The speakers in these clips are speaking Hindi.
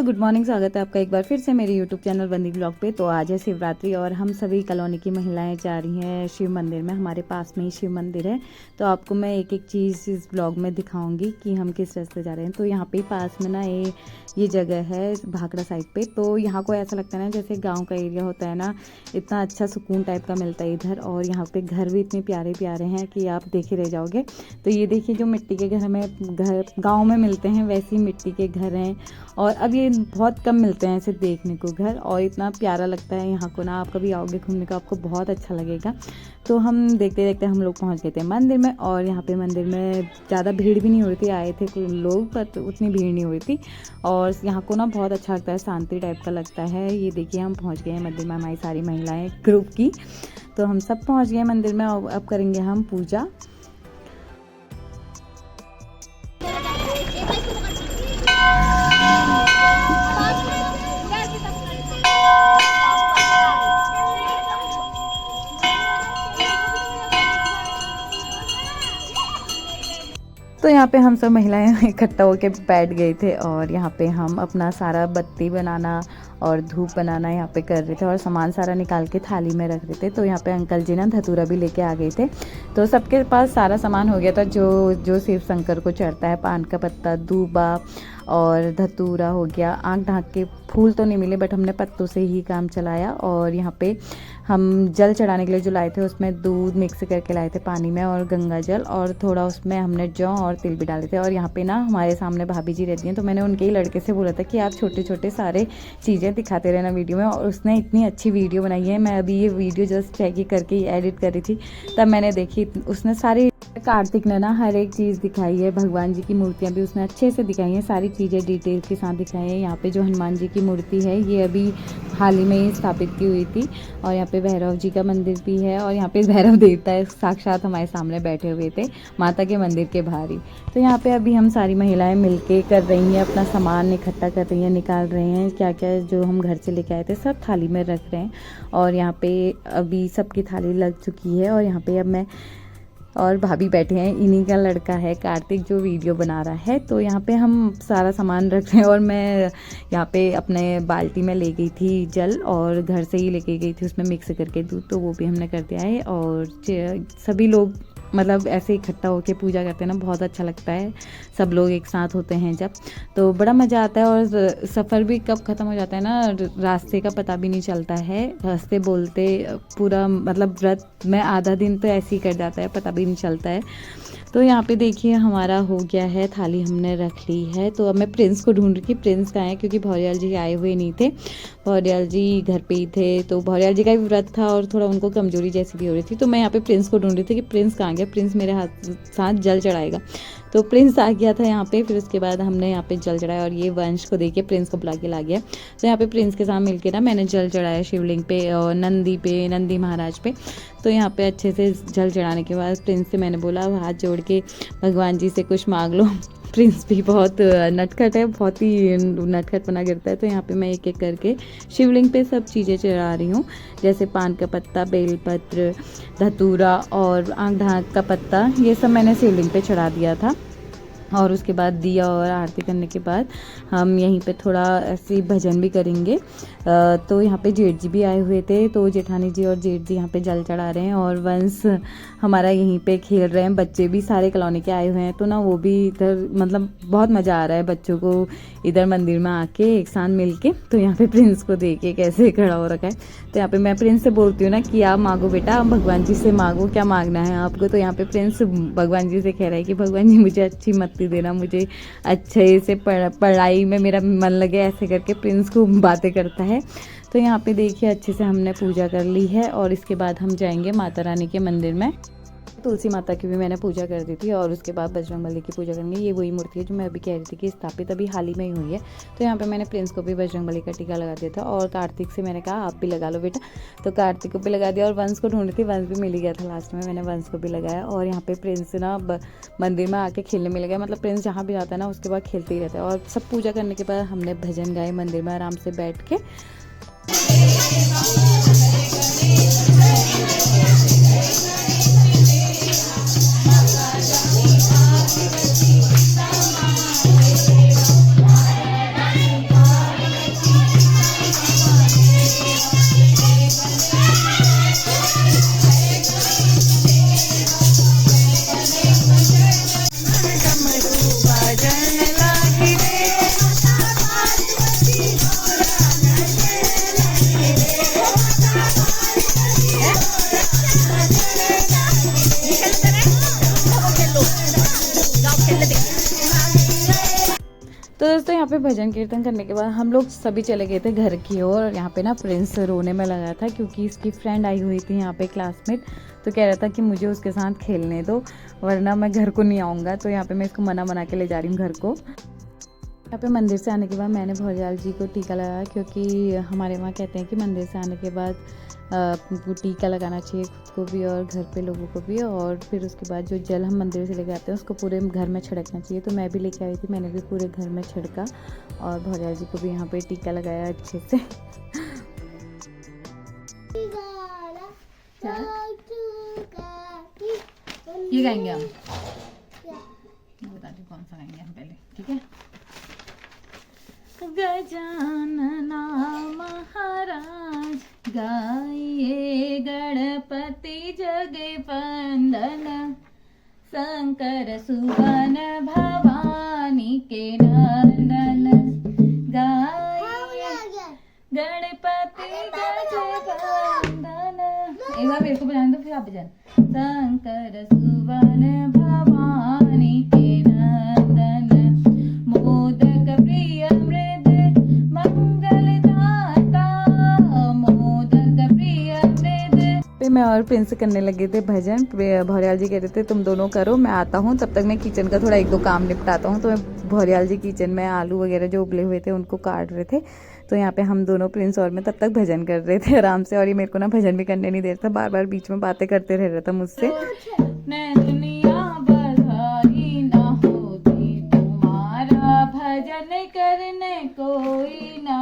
Good morning. स्वागत है आपका एक बार फिर से मेरे यूट्यूब चैनल बंदी ब्लॉग पे। तो आज है शिवरात्रि और हम सभी कॉलोनी की महिलाएं जा रही हैं शिव मंदिर में। हमारे पास में ही शिव मंदिर है, तो आपको मैं एक एक चीज़ इस ब्लॉग में दिखाऊंगी कि हम किस रास्ते जा रहे हैं। तो यहाँ पे पास में ना ये जगह है भाखड़ा साइड पे। तो यहाँ को ऐसा लगता है ना जैसे गाँव का एरिया होता है ना, इतना अच्छा सुकून टाइप का मिलता है इधर। और यहाँ पे घर भी इतने प्यारे प्यारे हैं कि आप देखे रह जाओगे। तो ये देखिए जो मिट्टी के घर गाँव में मिलते हैं वैसी मिट्टी के घर हैं, और अब ये बहुत कम मिलते हैं ऐसे देखने को घर। और इतना प्यारा लगता है यहाँ को ना, आप कभी आओगे घूमने का आपको बहुत अच्छा लगेगा। तो हम देखते देखते हम लोग पहुँच गए थे मंदिर में। और यहाँ पे मंदिर में ज़्यादा भीड़ भी नहीं हो रही थी, आए थे कुछ लोग पर तो उतनी भीड़ नहीं हो रही थी। और यहाँ को ना बहुत अच्छा लगता है, शांति टाइप का लगता है। ये देखिए हम पहुँच गए हैं मंदिर में, हमारी सारी महिलाएँ ग्रुप की। तो हम सब पहुँच गए मंदिर में और अब करेंगे हम पूजा। तो यहाँ पे हम सब महिलाएं इकट्ठा होकर बैठ गए थे और यहाँ पे हम अपना सारा बत्ती बनाना और धूप बनाना यहाँ पे कर रहे थे और सामान सारा निकाल के थाली में रख रहे थे। तो यहाँ पे अंकल जी ना धतूरा भी लेके आ गए थे। तो सबके पास सारा सामान हो गया था जो जो शिव शंकर को चढ़ता है। पान का पत्ता, दूबा और धतूरा हो गया। आँख ढाँक के फूल तो नहीं मिले बट हमने पत्तों से ही काम चलाया। और यहाँ पे हम जल चढ़ाने के लिए जो लाए थे उसमें दूध मिक्स करके लाए थे पानी में और गंगा जल, और थोड़ा उसमें हमने जौ और तिल भी डाले थे। और यहाँ पे ना हमारे सामने भाभी जी रहती हैं, तो मैंने उनके ही लड़के से बोला था कि आप छोटे छोटे सारे चीज़ें दिखाते रहना वीडियो में। और उसने इतनी अच्छी वीडियो बनाई है। मैं अभी ये वीडियो जस्ट चेक करके एडिट कर रही थी तब मैंने देखी, उसने सारी कार्तिक ने ना हर एक चीज़ दिखाई है। भगवान जी की मूर्तियाँ भी उसने अच्छे से दिखाई हैं, सारी चीज़ें डिटेल के साथ दिखाई हैं। यहाँ पे जो हनुमान जी की मूर्ति है ये अभी हाल ही में ही स्थापित की हुई थी। और यहाँ पे भैरव जी का मंदिर भी है और यहाँ पे भैरव देवता है साक्षात हमारे सामने बैठे हुए थे माता के मंदिर के बाहर ही। तो यहाँ पे अभी हम सारी महिलाएं मिलके कर रही हैं, अपना सामान इकट्ठा कर रही हैं, निकाल रहे हैं क्या क्या जो हम घर से लेके आए थे सब थाली में रख रहे हैं। और यहाँ पे अभी सबकी थाली लग चुकी है। और यहाँ पे अब मैं और भाभी बैठे हैं, इन्हीं का लड़का है कार्तिक जो वीडियो बना रहा है। तो यहाँ पे हम सारा सामान रख रहे हैं। और मैं यहाँ पे अपने बाल्टी में ले गई थी जल और घर से ही लेके गई थी उसमें मिक्स करके दूध, तो वो भी हमने कर दिया है। और सभी लोग मतलब ऐसे इकट्ठा होकर पूजा करते हैं ना, बहुत अच्छा लगता है। सब लोग एक साथ होते हैं जब, तो बड़ा मज़ा आता है। और सफ़र भी कब ख़त्म हो जाता है ना, रास्ते का पता भी नहीं चलता है। हंसते बोलते पूरा मतलब व्रत में आधा दिन तो ऐसे ही कट जाता है, पता भी नहीं चलता है। तो यहाँ पे देखिए हमारा हो गया है, थाली हमने रख ली है। तो अब मैं प्रिंस को ढूंढ रही थी, प्रिंस कहाँ है, क्योंकि भौरियाल जी आए हुए नहीं थे, भौरियाल जी घर पे ही थे। तो भौरियाल जी का भी व्रत था और थोड़ा उनको कमजोरी जैसी भी हो रही थी। तो मैं यहाँ पे प्रिंस को ढूंढ रही थी कि प्रिंस कहाँ गया, प्रिंस मेरे साथ जल चढ़ाएगा। तो प्रिंस आ गया था यहाँ पे। फिर उसके बाद हमने यहाँ पे जल चढ़ाया और ये वंश को देखिए प्रिंस को बुला के ला गया। तो यहाँ पे प्रिंस के साथ मिलके ना मैंने जल चढ़ाया शिवलिंग पे और नंदी महाराज पे। तो यहाँ पे अच्छे से जल चढ़ाने के बाद प्रिंस से मैंने बोला हाथ जोड़ के भगवान जी से कुछ मांग लो। प्रिंस भी बहुत नटखट है, बहुत ही नटखट बना गिरता है। तो यहाँ पे मैं एक एक करके शिवलिंग पे सब चीज़ें चढ़ा रही हूँ, जैसे पान का पत्ता, बेलपत्र, धतूरा और आँख ढाँक का पत्ता, ये सब मैंने शिवलिंग पे चढ़ा दिया था। और उसके बाद दिया और आरती करने के बाद हम यहीं पे थोड़ा ऐसे भजन भी करेंगे। तो यहाँ पे जेठ जी भी आए हुए थे, तो जेठानी जी और जेठ जी यहाँ पे जल चढ़ा रहे हैं और वंश हमारा यहीं पे खेल रहे हैं। बच्चे भी सारे कॉलोनी के आए हुए हैं, तो ना वो भी इधर मतलब बहुत मज़ा आ रहा है बच्चों को इधर मंदिर में आके एक साथ मिल के। तो यहाँ पे प्रिंस को देखिए कैसे खड़ा हो रखा है। तो यहाँ पे मैं प्रिंस से बोलती हूँ ना कि आप मांगो बेटा, भगवान जी से मांगो, क्या मांगना है आपको। तो यहाँ पे प्रिंस भगवान जी से कह रहा है कि भगवान जी मुझे अच्छी मत्ती देना, मुझे अच्छे से पढ़ाई में मेरा मन लगे, ऐसे करके प्रिंस को बातें करता है। तो यहाँ पे देखिए अच्छे से हमने पूजा कर ली है और इसके बाद हम जाएंगे माता रानी के मंदिर में। तुलसी माता की भी मैंने पूजा कर दी थी और उसके बाद बजरंगबली की पूजा करेंगे। ये वही मूर्ति है जो मैं अभी कह रही थी कि स्थापित अभी हाल ही में ही हुई है। तो यहाँ पे मैंने प्रिंस को भी बजरंगबली का टीका लगा दिया था और कार्तिक से मैंने कहा आप भी लगा लो बेटा, तो कार्तिक को भी लगा दिया। और वंश को ढूंढी थी, वंश भी मिल गया था लास्ट में, मैंने वंश को भी लगाया। और यहाँ पे प्रिंस ना मंदिर में आके खेलने मिल गया, मतलब प्रिंस जहाँ भी जाता है ना उसके बाद खेलते ही रहता है। और सब पूजा करने के बाद हमने भजन गाए मंदिर में आराम से बैठ के। यहाँ पे भजन कीर्तन करने के बाद हम लोग सभी चले गए थे घर की ओर। और यहाँ पे ना प्रिंस रोने में लगा था क्योंकि इसकी फ्रेंड आई हुई थी यहाँ पे क्लासमेट, तो कह रहा था कि मुझे उसके साथ खेलने दो वरना मैं घर को नहीं आऊँगा। तो यहाँ पे मैं इसको मना के ले जा रही हूँ घर को। यहाँ पे मंदिर से आने के बाद मैंने भौरियाल जी को टीका लगाया क्योंकि हमारे वहाँ कहते हैं कि मंदिर से आने के बाद टीका लगाना चाहिए खुद को भी और घर पे लोगों को भी। और फिर उसके बाद जो जल हम मंदिर से लेके आते हैं उसको पूरे घर में छिड़कना चाहिए। तो मैं भी लेके आई थी, मैंने भी पूरे घर में छिड़का और भौरियाल जी को भी यहाँ पे टीका लगाया अच्छे से। ये गाएंगे हम, बताती हूँ कौन सा गाएंगे हम पहले, ठीक है। गजानना महाराज गाइए गणपति जगवंदन, शंकर सुवन भवानी के नंदन, गाइए गणपति जगवंदन। एक बार मेरे को बजाने दो फिर आप बजाना। शंकर सुवन भवानी के नंदन, मोदक प्रिय मृद मंगलदाता, मोदक प्रिय मृद। पे मैं और प्रिंस करने लगे थे भजन। भौरियाल जी कह रहे थे तुम दोनों करो, मैं आता हूँ, तब तक मैं किचन का थोड़ा एक दो काम निपटाता हूँ। तो भौरियाल जी किचन में आलू वगैरह जो उबले हुए थे उनको काट रहे थे। तो यहाँ पे हम दोनों प्रिंस और मैं तब तक भजन कर रहे थे आराम से। और ये मेरे को ना भजन भी करने नहीं दे रहा था, बार बार बीच में बातें करते रह रहा था मुझसे। दुनिया बधाई ना होती तुम्हारा भजन करने कोई ना,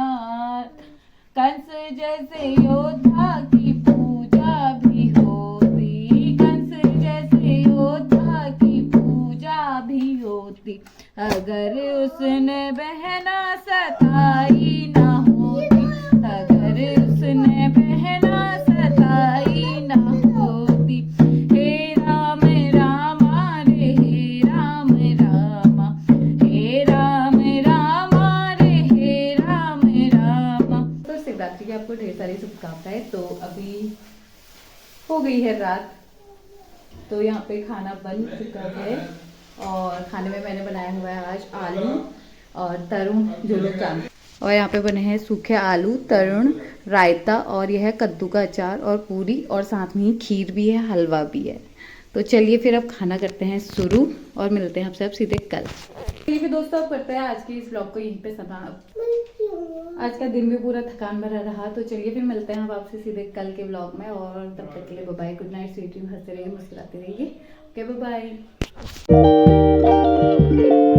कंस जैसे योद्धा की पूजा भी होती, कंस जैसे योद्धा की पूजा भी होती, अगर उसने बहना सताई ना होती, अगर उसने बहना सताई ना होती। हे राम रामा रे हे राम रामा, हे राम रामा रे हे राम रामा। तो शिवरात्रि की आपको ढेर सारी शुभकामनाएं। तो अभी हो गई है रात, तो यहाँ पे खाना बन चुका है और खाने में मैंने बनाया हुआ है आज आलू और तरुण जो लोग जानते। और यहाँ पे बने हैं सूखे आलू, तरुण, रायता और यह है कद्दू का अचार और पूरी और साथ में ही खीर भी है, हलवा भी है। तो चलिए फिर अब खाना करते हैं शुरू और मिलते हैं आपसे अब सीधे कल। चलिए फिर दोस्तों अब करते हैं आज की इस ब्लॉग को यहीं पे समाप्त। आज का दिन भी पूरा थकान भरा रहा। तो चलिए फिर मिलते हैं अब आपसे सीधे कल के ब्लॉग में। और तब तक के लिए bye bye, good night, sweet dream, हंसते रहिए, मुस्कुराते रहिए। Okay bye bye.